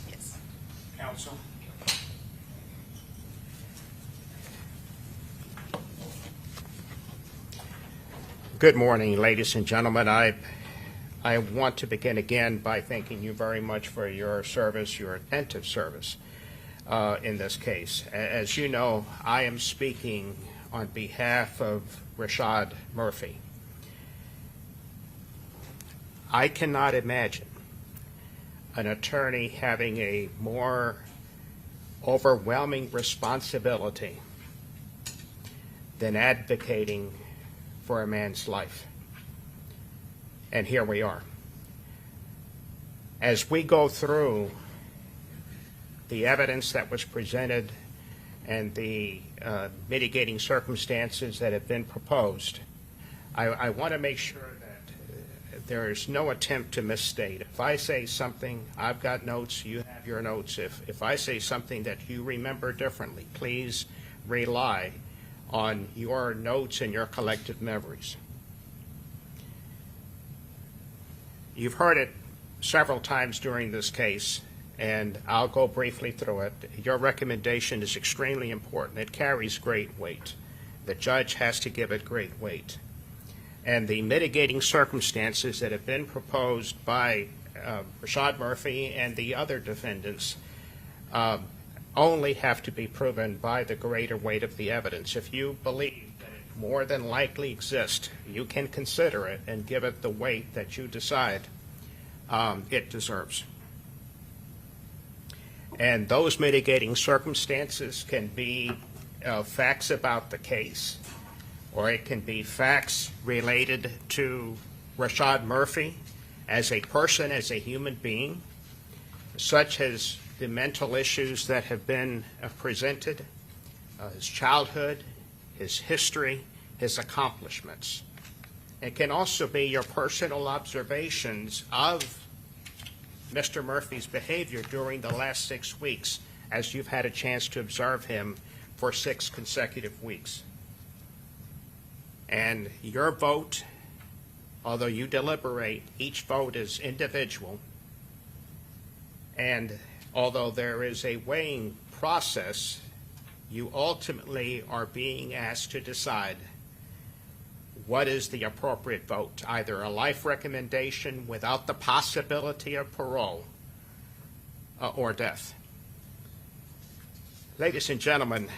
Yes. Counsel. Good morning, ladies and gentlemen. I want to begin again by thanking you very much for your service, your attentive service in this case. As you know, I am speaking on behalf of Rashad Murphy. I cannot imagine an attorney having a more overwhelming responsibility than advocating for a man's life. And here we are. As we go through the evidence that was presented and the mitigating circumstances that have been proposed, I want to make sure that there is no attempt to misstate. If I say something, I've got notes, you have your notes. If I say something that you remember differently, please rely on your notes and your collective memories. You've heard it several times during this case, and I'll go briefly through it. Your recommendation is extremely important. It carries great weight. The judge has to give it great weight. And the mitigating circumstances that have been proposed by Rashad Murphy and the other defendants only have to be proven by the greater weight of the evidence. If you believe that it more than likely exists, you can consider it and give it the weight that you decide it deserves. And those mitigating circumstances can be facts about the case, or it can be facts related to Rashad Murphy as a person, as a human being, such as the mental issues that have been presented, his childhood, his history, his accomplishments. It can also be your personal observations of Mr. Murphy's behavior during the last 6 weeks, as you've had a chance to observe him for 6 consecutive weeks. And your vote, although you deliberate, each vote is individual, and although there is a weighing process, you ultimately are being asked to decide what is the appropriate vote, either a life recommendation without the possibility of parole or death. Ladies and gentlemen,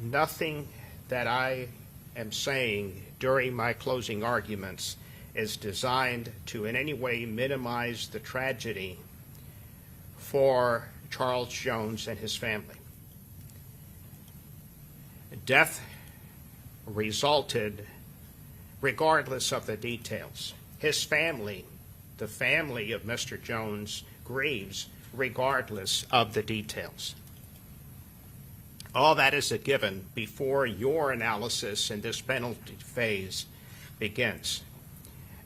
nothing that I am saying during my closing arguments is designed to in any way minimize the tragedy for Charles Jones and his family. Death resulted regardless of the details. His family, the family of Mr. Jones, grieves regardless of the details. All that is a given before your analysis in this penalty phase begins.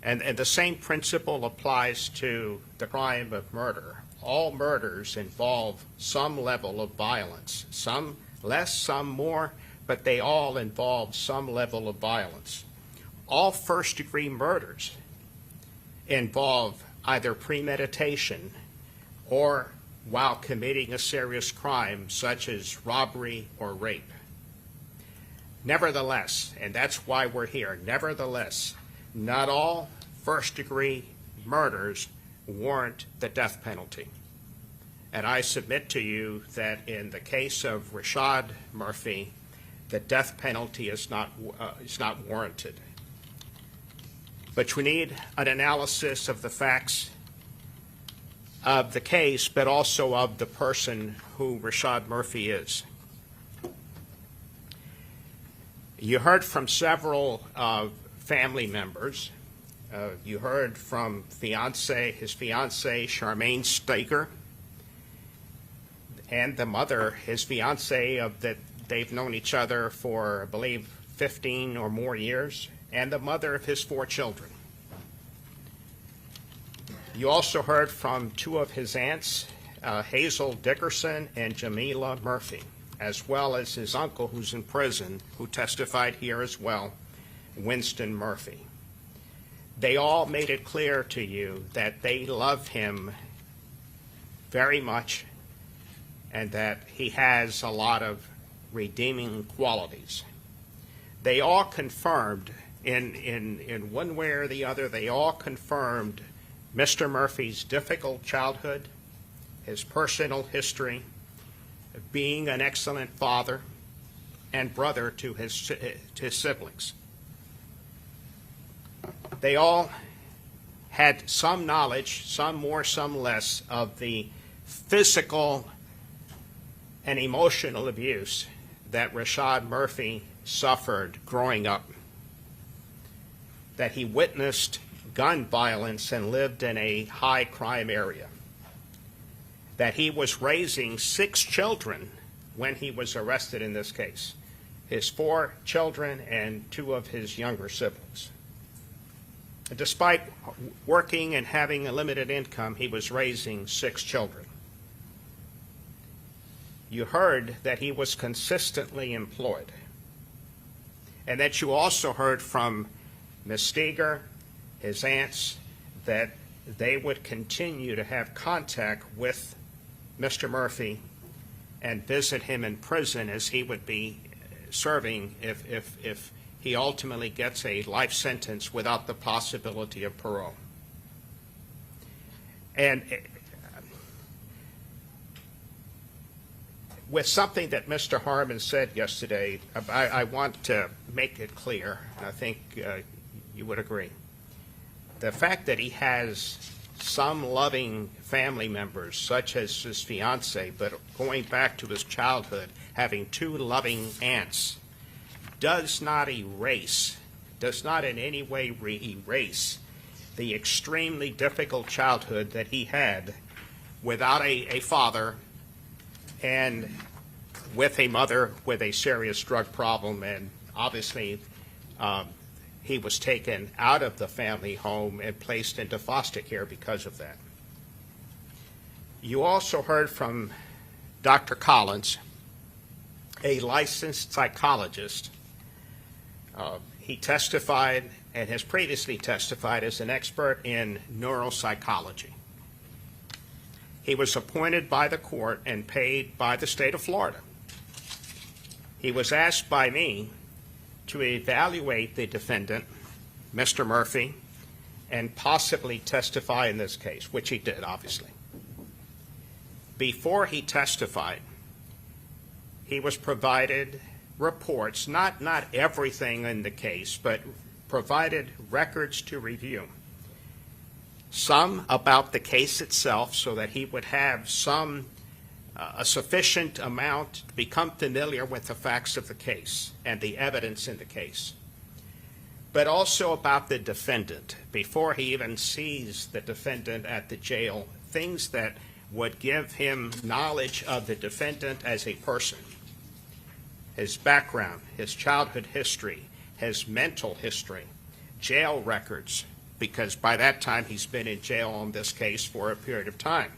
And the same principle applies to the crime of murder. All murders involve some level of violence, some less, some more, but they all involve some level of violence. All first-degree murders involve either premeditation or while committing a serious crime such as robbery or rape. Nevertheless, and that's why we're here, nevertheless, not all first-degree murders warrant the death penalty. And I submit to you that in the case of Rashad Murphy, the death penalty is not warranted. But we need an analysis of the facts of the case, but also of the person who Rashad Murphy is. You heard from several family members. You heard from his fiancée, Charmaine Staker, and the mother, his fiancée, that they've known each other for, I believe, 15 or more years, and the mother of his 4 children. You also heard from 2 of his aunts, Hazel Dickerson and Jamila Murphy, as well as his uncle who's in prison, who testified here as well, Winston Murphy. They all made it clear to you that they love him very much, and that he has a lot of redeeming qualities. They all confirmed, in one way or the other, they all confirmed Mr. Murphy's difficult childhood, his personal history, being an excellent father and brother to his siblings. They all had some knowledge, some more, some less, of the physical and emotional abuse that Rashad Murphy suffered growing up, that he witnessed gun violence and lived in a high crime area, that he was raising 6 children when he was arrested in this case, his 4 children and 2 of his younger siblings. Despite working and having a limited income, he was raising 6 children. You heard that he was consistently employed, and that you also heard from Ms. Steger, his aunts, that they would continue to have contact with Mr. Murphy and visit him in prison as he would be serving if he ultimately gets a life sentence without the possibility of parole. And with something that Mr. Harmon said yesterday, I want to make it clear, and I think you would agree. The fact that he has some loving family members, such as his fiancée, but going back to his childhood, having 2 loving aunts, does not erase, does not in any way erase the extremely difficult childhood that he had without a father and with a mother with a serious drug problem, and obviously he was taken out of the family home and placed into foster care because of that. You also heard from Dr. Collins, a licensed psychologist. He testified and has previously testified as an expert in neuropsychology. He was appointed by the court and paid by the state of Florida. He was asked by me to evaluate the defendant, Mr. Murphy, and possibly testify in this case, which he did, obviously. Before he testified, he was provided reports, not everything in the case, but provided records to review. Some about the case itself, so that he would have a sufficient amount to become familiar with the facts of the case and the evidence in the case. But also about the defendant, before he even sees the defendant at the jail, things that would give him knowledge of the defendant as a person, his background, his childhood history, his mental history, jail records, because by that time he's been in jail on this case for a period of time.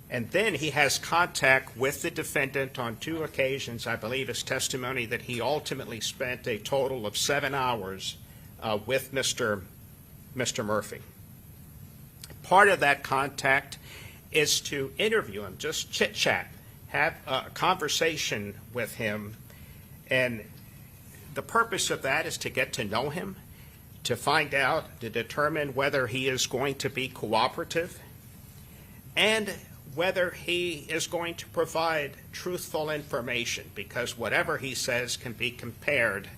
And then he has contact with the defendant on 2 occasions. I believe his testimony that he ultimately spent a total of 7 hours with Mr. Murphy. Part of that contact is to interview him, just chit-chat, have a conversation with him. And the purpose of that is to get to know him, to find out, to determine whether he is going to be cooperative, and whether he is going to provide truthful information, because whatever he says can be compared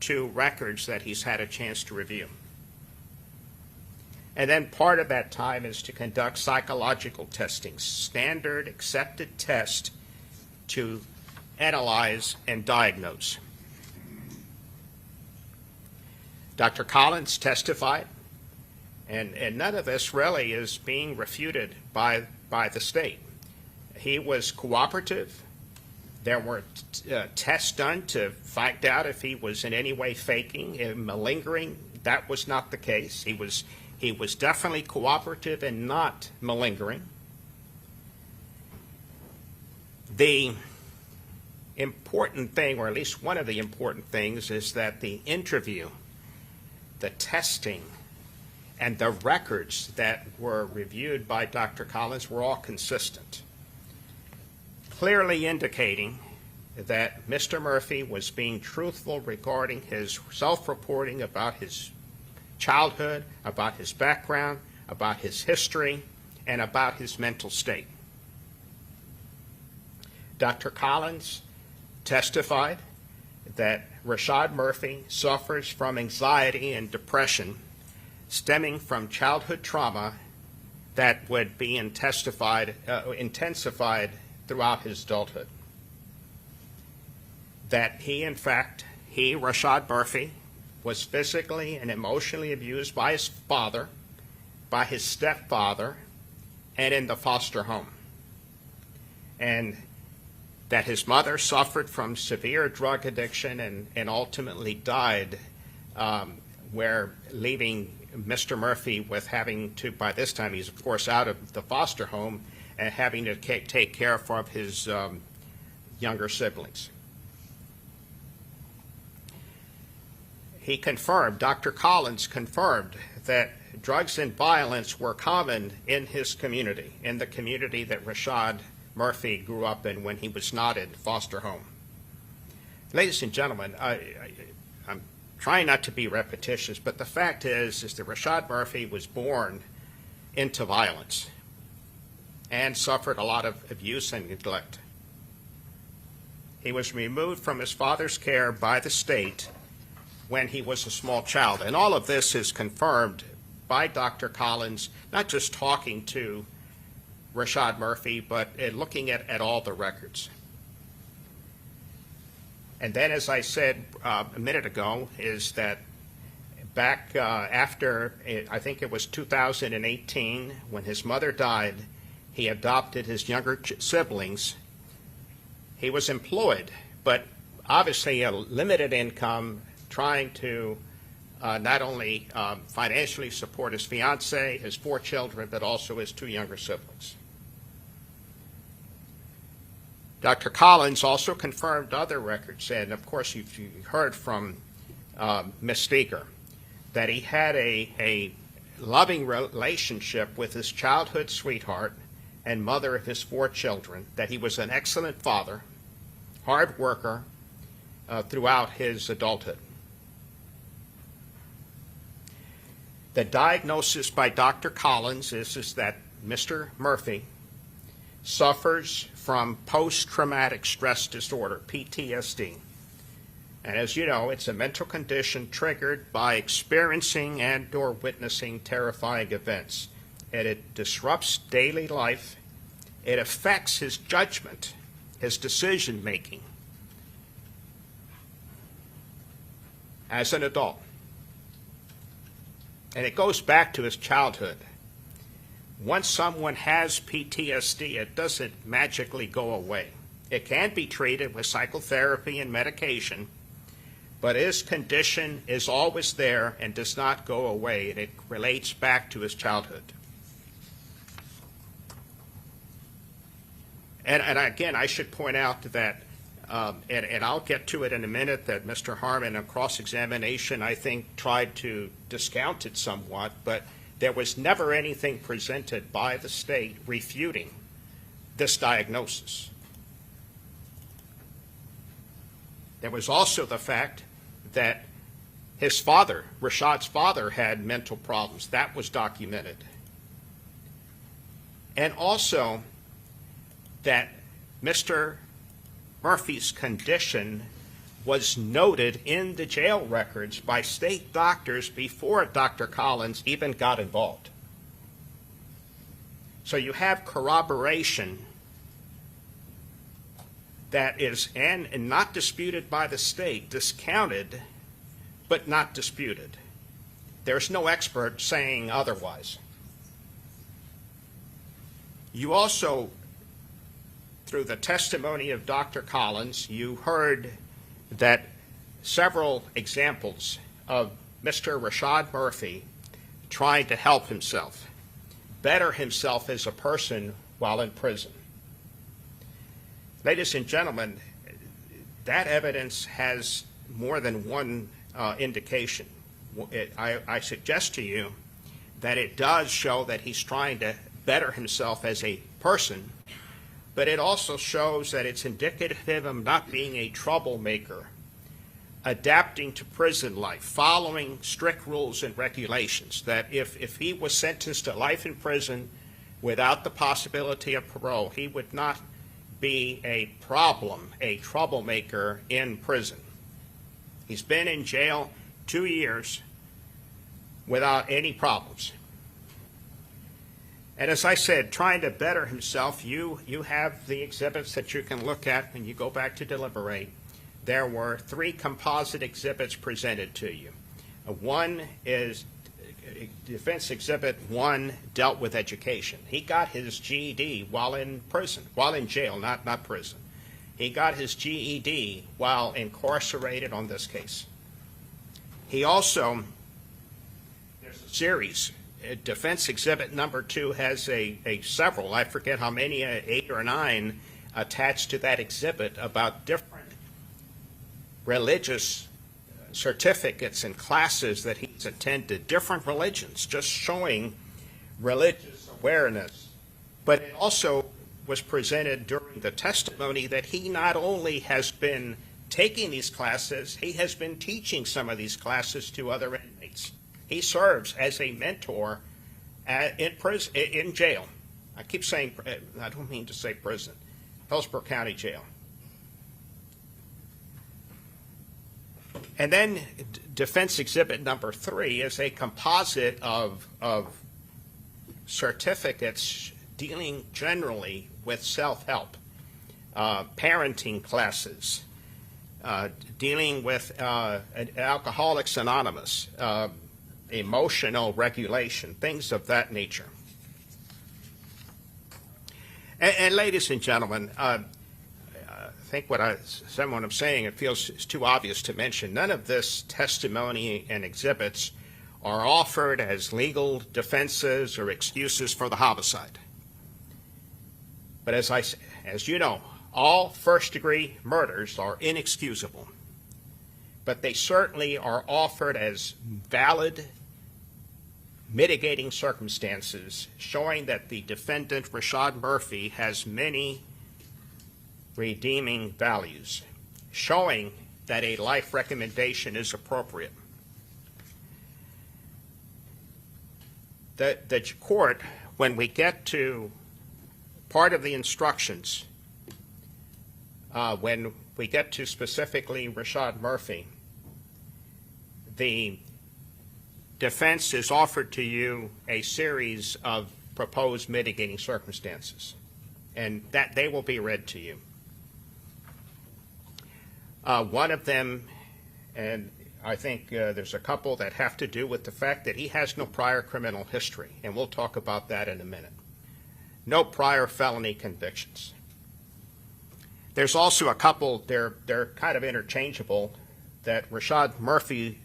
to records that he's had a chance to review. And then part of that time is to conduct psychological testing, standard accepted test to analyze and diagnose. Dr. Collins testified, and none of this really is being refuted by the state. He was cooperative. There were tests done to find out if he was in any way faking and malingering. That was not the case. He was definitely cooperative and not malingering. The important thing, or at least one of the important things, is that the interview, the testing, And the records that were reviewed by Dr. Collins were all consistent, clearly indicating that Mr. Murphy was being truthful regarding his self-reporting about his childhood, about his background, about his history, and about his mental state. Dr. Collins testified that Rashad Murphy suffers from anxiety and depression stemming from childhood trauma that would be intensified throughout his adulthood. That he, Rashad Murphy, was physically and emotionally abused by his father, by his stepfather, and in the foster home. And that his mother suffered from severe drug addiction and ultimately died, where leaving Mr. Murphy with having to, by this time he's of course out of the foster home, and having to take care of his younger siblings. He confirmed, Dr. Collins confirmed, that drugs and violence were common in his community, in the community that Rashad Murphy grew up in when he was not in foster home. Ladies and gentlemen, I'm trying not to be repetitious, but the fact is that Rashad Murphy was born into violence and suffered a lot of abuse and neglect. He was removed from his father's care by the state when he was a small child. And all of this is confirmed by Dr. Collins, not just talking to Rashad Murphy, but looking at all the records. And then, as I said a minute ago, is that back after, I think it was 2018, when his mother died, he adopted his younger siblings. He was employed, but obviously a limited income, trying to not only financially support his fiancée, his 4 children, but also his 2 younger siblings. Dr. Collins also confirmed other records, and of course you heard from Ms. Steger, that he had a loving relationship with his childhood sweetheart and mother of his 4 children, that he was an excellent father, hard worker throughout his adulthood. The diagnosis by Dr. Collins is that Mr. Murphy suffers from post-traumatic stress disorder, PTSD. And as you know, it's a mental condition triggered by experiencing and or witnessing terrifying events. And it disrupts daily life. It affects his judgment, his decision-making as an adult. And it goes back to his childhood. Once someone has PTSD, it doesn't magically go away. It can be treated with psychotherapy and medication, but his condition is always there and does not go away, and it relates back to his childhood. And again, I should point out that, and I'll get to it in a minute, that Mr. Harmon, on cross-examination, I think, tried to discount it somewhat, but there was never anything presented by the state refuting this diagnosis. There was also the fact that his father, Rashad's father, had mental problems. That was documented. And also that Mr. Murphy's condition was noted in the jail records by state doctors before Dr. Collins even got involved. So you have corroboration that is and not disputed by the state, discounted but not disputed. There's no expert saying otherwise. You also, through the testimony of Dr. Collins, you heard that several examples of Mr. Rashad Murphy trying to help himself, better himself as a person while in prison. Ladies and gentlemen, that evidence has more than one indication. I suggest to you that it does show that he's trying to better himself as a person, but it also shows that it's indicative of him not being a troublemaker, adapting to prison life, following strict rules and regulations, that if he was sentenced to life in prison without the possibility of parole, he would not be a problem, a troublemaker in prison. He's been in jail 2 years without any problems. And as I said, trying to better himself, you have the exhibits that you can look at when you go back to deliberate. There were 3 composite exhibits presented to you. One is Defense Exhibit 1 dealt with education. He got his GED while in prison, while in jail, not prison. He got his GED while incarcerated on this case. He also, there's a series, Defense Exhibit number 2 has a several, I forget how many, 8 or 9 attached to that exhibit about different religious certificates and classes that he's attended, different religions, just showing religious awareness. But it also was presented during the testimony that he not only has been taking these classes, he has been teaching some of these classes to other inmates. He serves as a mentor in prison, in jail. I keep saying, I don't mean to say prison, Hillsborough County Jail. And then Defense Exhibit number 3 is a composite of certificates dealing generally with self-help, parenting classes, dealing with Alcoholics Anonymous, emotional regulation, things of that nature. And ladies and gentlemen, I think what I'm saying, it feels it's too obvious to mention. None of this testimony and exhibits are offered as legal defenses or excuses for the homicide. But as you know, all first-degree murders are inexcusable. But they certainly are offered as valid mitigating circumstances, showing that the defendant, Rashad Murphy, has many redeeming values, showing that a life recommendation is appropriate. The court, when we get to part of the instructions, when we get to specifically Rashad Murphy, the defense is offered to you a series of proposed mitigating circumstances, and that they will be read to you. One of them, and I think there's a couple that have to do with the fact that he has no prior criminal history, and we'll talk about that in a minute. No prior felony convictions. There's also a couple, they're kind of interchangeable, that Rashad Murphy,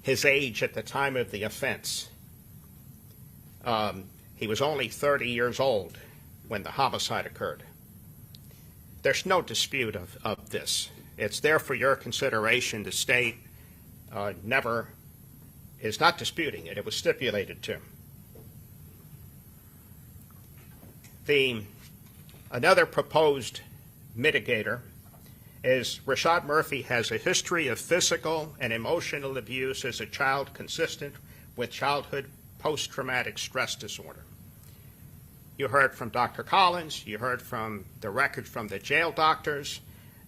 his age at the time of the offense, he was only 30 years old when the homicide occurred. There's no dispute of this. It's there for your consideration. The state never is not disputing it. It was stipulated to. Another proposed mitigator is Rashad Murphy has a history of physical and emotional abuse as a child consistent with childhood post-traumatic stress disorder. You heard from Dr. Collins. You heard from the record from the jail doctors.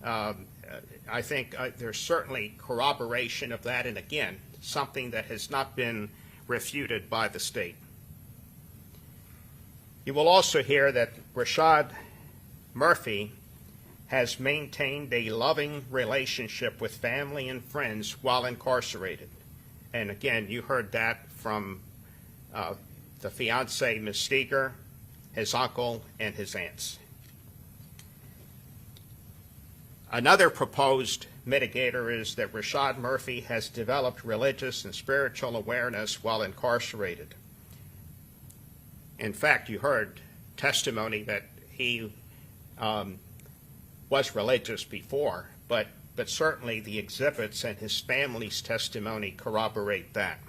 I think there's certainly corroboration of that, and again, something that has not been refuted by the state. You will also hear that Rashad Murphy has maintained a loving relationship with family and friends while incarcerated. And again, you heard that from the fiancée, Ms. Steger, his uncle, and his aunts. Another proposed mitigator is that Rashad Murphy has developed religious and spiritual awareness while incarcerated. In fact, you heard testimony that he was religious before, but certainly the exhibits and his family's testimony corroborate that.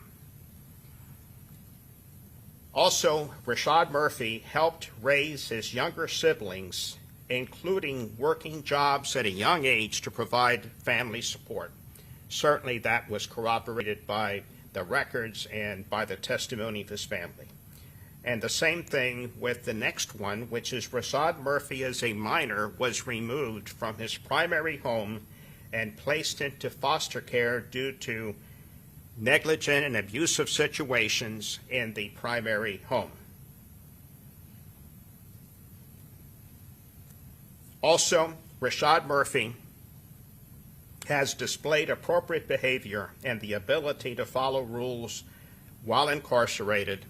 Also, Rashad Murphy helped raise his younger siblings, including working jobs at a young age to provide family support. Certainly that was corroborated by the records and by the testimony of his family. And the same thing with the next one, which is Rashad Murphy as a minor was removed from his primary home and placed into foster care due to negligent and abusive situations in the primary home. Also, Rashad Murphy has displayed appropriate behavior and the ability to follow rules while incarcerated.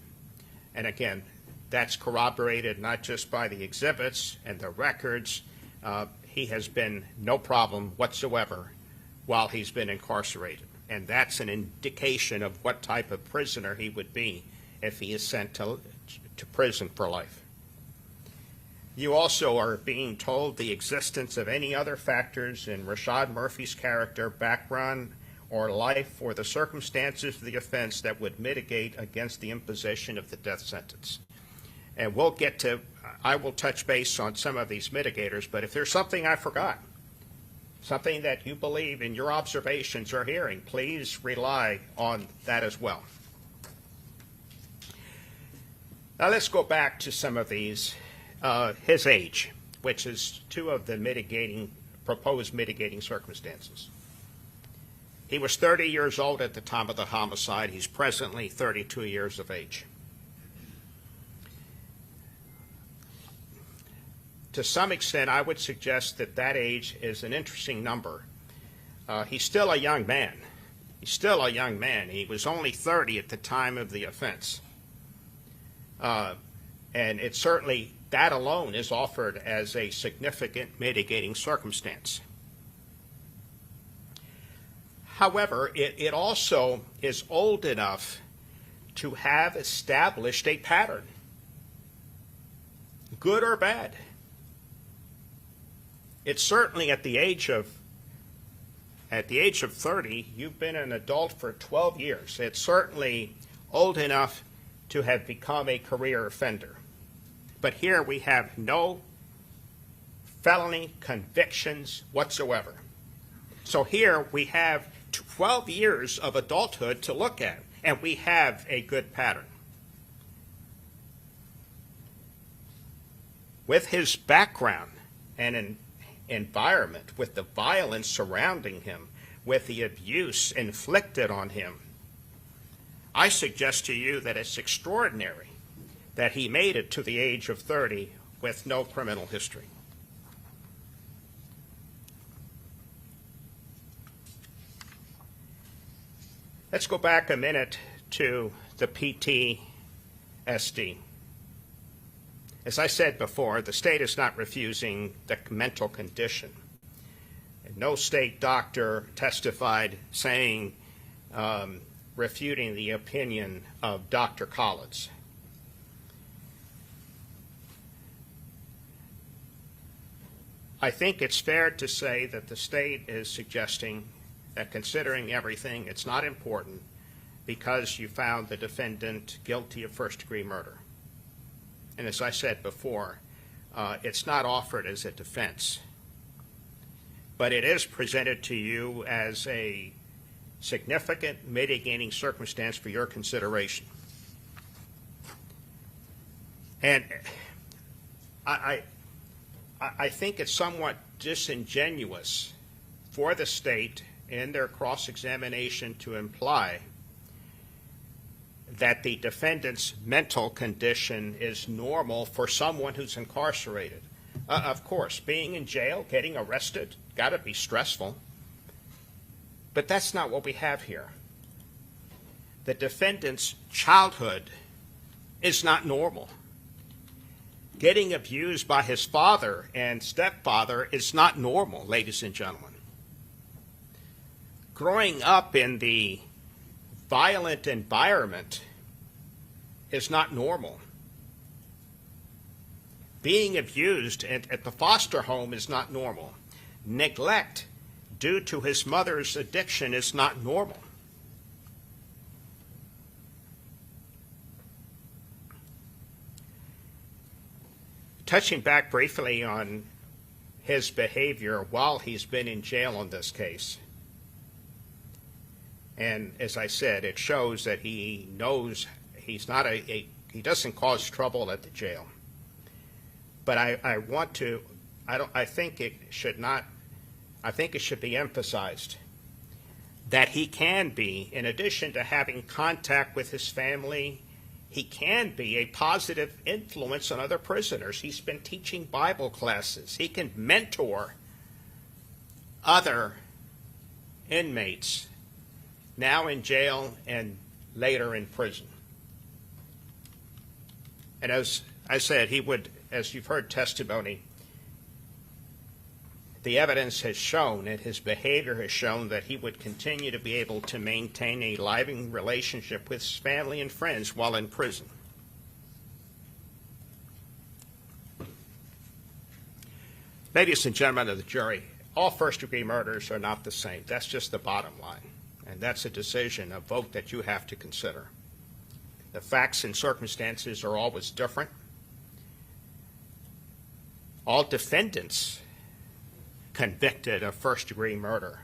And again, that's corroborated not just by the exhibits and the records. He has been no problem whatsoever while he's been incarcerated. And that's an indication of what type of prisoner he would be if he is sent to prison for life. You also are being told the existence of any other factors in Rashad Murphy's character, background, or life, or the circumstances of the offense that would mitigate against the imposition of the death sentence. And I will touch base on some of these mitigators, but if there's something I forgot, something that you believe in your observations or hearing, please rely on that as well. Now let's go back to some of these. His age, which is two of the proposed mitigating circumstances. He was 30 years old at the time of the homicide. He's presently 32 years of age. To some extent, I would suggest that that age is an interesting number. He's still a young man. He's still a young man. He was only 30 at the time of the offense. And it certainly, that alone is offered as a significant mitigating circumstance. However, it also is old enough to have established a pattern, good or bad. It's certainly at the age of 30, you've been an adult for 12 years. It's certainly old enough to have become a career offender. But here we have no felony convictions whatsoever. So here we have 12 years of adulthood to look at, and we have a good pattern. With his background and an environment, with the violence surrounding him, with the abuse inflicted on him, I suggest to you that it's extraordinary that he made it to the age of 30 with no criminal history. Let's go back a minute to the PTSD. As I said before, the state is not refusing the mental condition. And no state doctor testified saying, refuting the opinion of Dr. Collins. I think it's fair to say that the state is suggesting that considering everything, it's not important because you found the defendant guilty of first-degree murder. And as I said before, it's not offered as a defense, but it is presented to you as a significant mitigating circumstance for your consideration. And I think it's somewhat disingenuous for the state in their cross-examination to imply that the defendant's mental condition is normal for someone who's incarcerated. Of course, being in jail, getting arrested, got to be stressful. But that's not what we have here. The defendant's childhood is not normal. Getting abused by his father and stepfather is not normal, ladies and gentlemen. Growing up in the violent environment is not normal. Being abused at the foster home is not normal. Neglect due to his mother's addiction is not normal. touching back briefly on his behavior while he's been in jail on this case. And as I said, it shows that he knows he's not he doesn't cause trouble at the jail. But I think it should be emphasized that he can be, in addition to having contact with his family, he can be a positive influence on other prisoners. He's been teaching Bible classes. He can mentor other inmates, now in jail and later in prison. And as I said, he would, as you've heard testimony, the evidence has shown and his behavior has shown that he would continue to be able to maintain a living relationship with his family and friends while in prison. Ladies and gentlemen of the jury, all first-degree murders are not the same. That's just the bottom line. And that's a decision, a vote that you have to consider. The facts and circumstances are always different. All defendants convicted of first-degree murder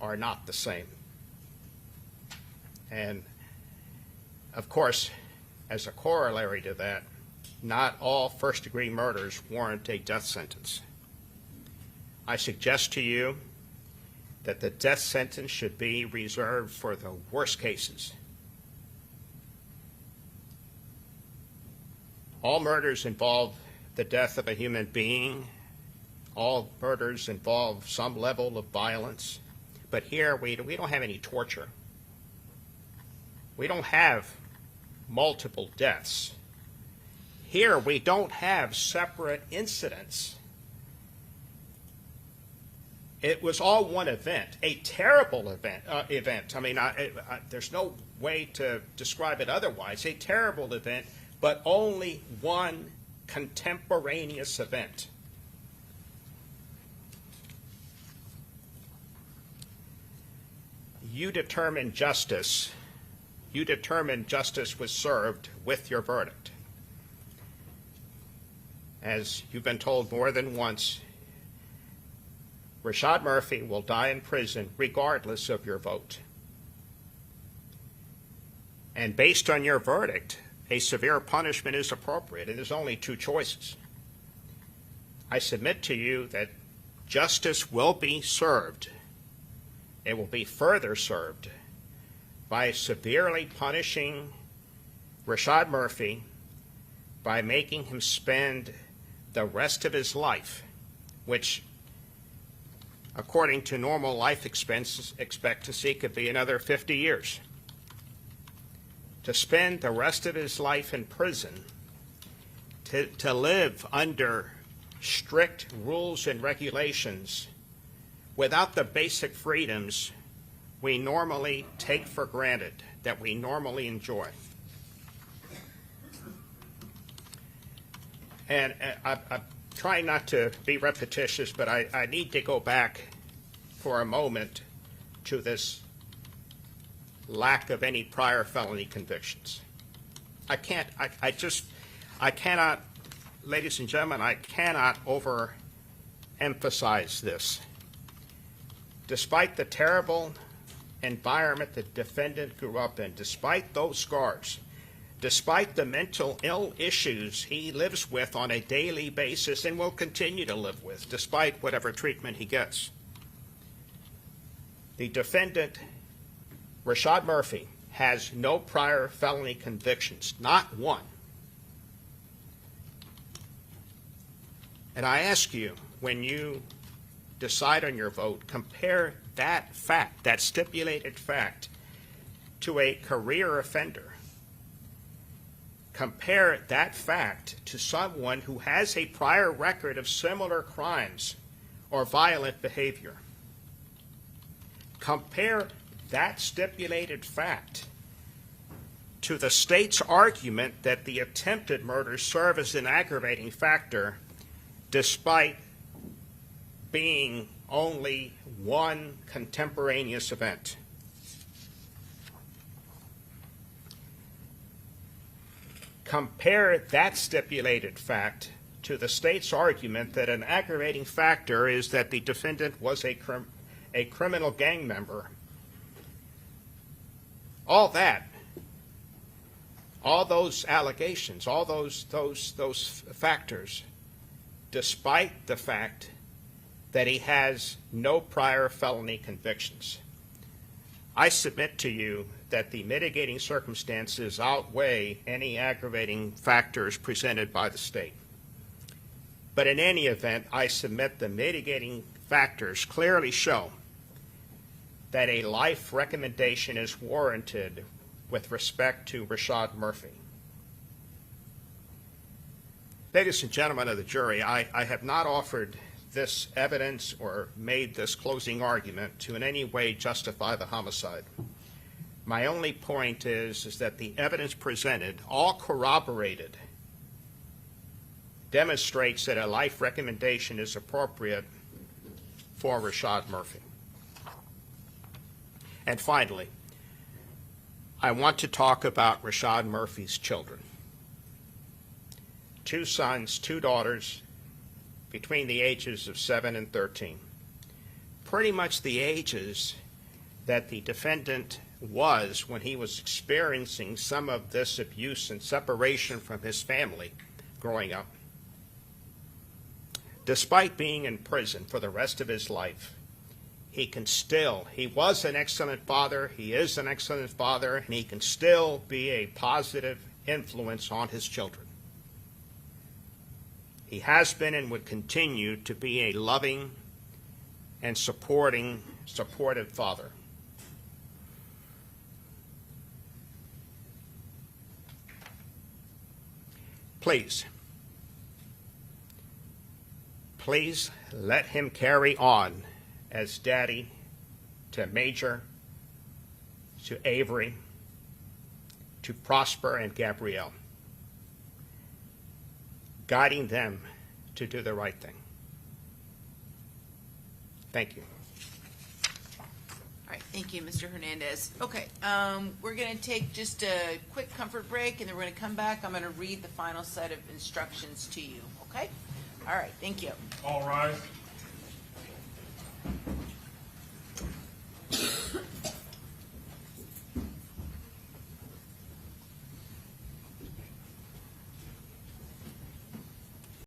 are not the same. And, of course, as a corollary to that, not all first-degree murders warrant a death sentence. I suggest to you that the death sentence should be reserved for the worst cases. All murders involve the death of a human being. All murders involve some level of violence. But here we don't have any torture. We don't have multiple deaths. Here we don't have separate incidents. It was all one event, a terrible event. I mean, there's no way to describe it otherwise. A terrible event, but only one contemporaneous event. You determined justice. You determined justice was served with your verdict. As you've been told more than once, Rashad Murphy will die in prison regardless of your vote. And based on your verdict, a severe punishment is appropriate, and there's only two choices. I submit to you that justice will be served. It will be further served by severely punishing Rashad Murphy by making him spend the rest of his life, which, according to normal life expectancy, could be another 50 years, to spend the rest of his life in prison, to live under strict rules and regulations without the basic freedoms we normally take for granted, that we normally enjoy. And I'm trying not to be repetitious, but I need to go back for a moment to this lack of any prior felony convictions. I cannot, ladies and gentlemen, I cannot overemphasize this. Despite the terrible environment the defendant grew up in, despite those scars, despite the mental ill issues he lives with on a daily basis and will continue to live with, despite whatever treatment he gets, the defendant, Rashad Murphy, has no prior felony convictions, not one. And I ask you, when you decide on your vote, compare that fact, that stipulated fact, to a career offender. Compare that fact to someone who has a prior record of similar crimes or violent behavior. Compare that stipulated fact to the state's argument that the attempted murders serve as an aggravating factor despite being only one contemporaneous event. Compare that stipulated fact to the state's argument that an aggravating factor is that the defendant was a criminal gang member. All that, all those allegations, all those factors, despite the fact that he has no prior felony convictions. I submit to you that the mitigating circumstances outweigh any aggravating factors presented by the state. But in any event, I submit the mitigating factors clearly show that a life recommendation is warranted with respect to Rashad Murphy. Ladies and gentlemen of the jury, I have not offered this evidence or made this closing argument to in any way justify the homicide. My only point is that the evidence presented, all corroborated, demonstrates that a life recommendation is appropriate for Rashad Murphy. And finally, I want to talk about Rashad Murphy's children. 2 sons, 2 daughters, between the ages of 7 and 13. Pretty much the ages that the defendant was when he was experiencing some of this abuse and separation from his family growing up. Despite being in prison for the rest of his life, he was an excellent father, he is an excellent father, and he can still be a positive influence on his children. He has been and would continue to be a loving and supportive father. Please let him carry on as daddy to Major, to Avery, to Prosper and Gabrielle, guiding them to do the right thing. Thank you. All right, thank you, Mr. Hernandez. Okay, we're going to take just a quick comfort break, and then we're going to come back. I'm going to read the final set of instructions to you, okay? All right, thank you. All rise.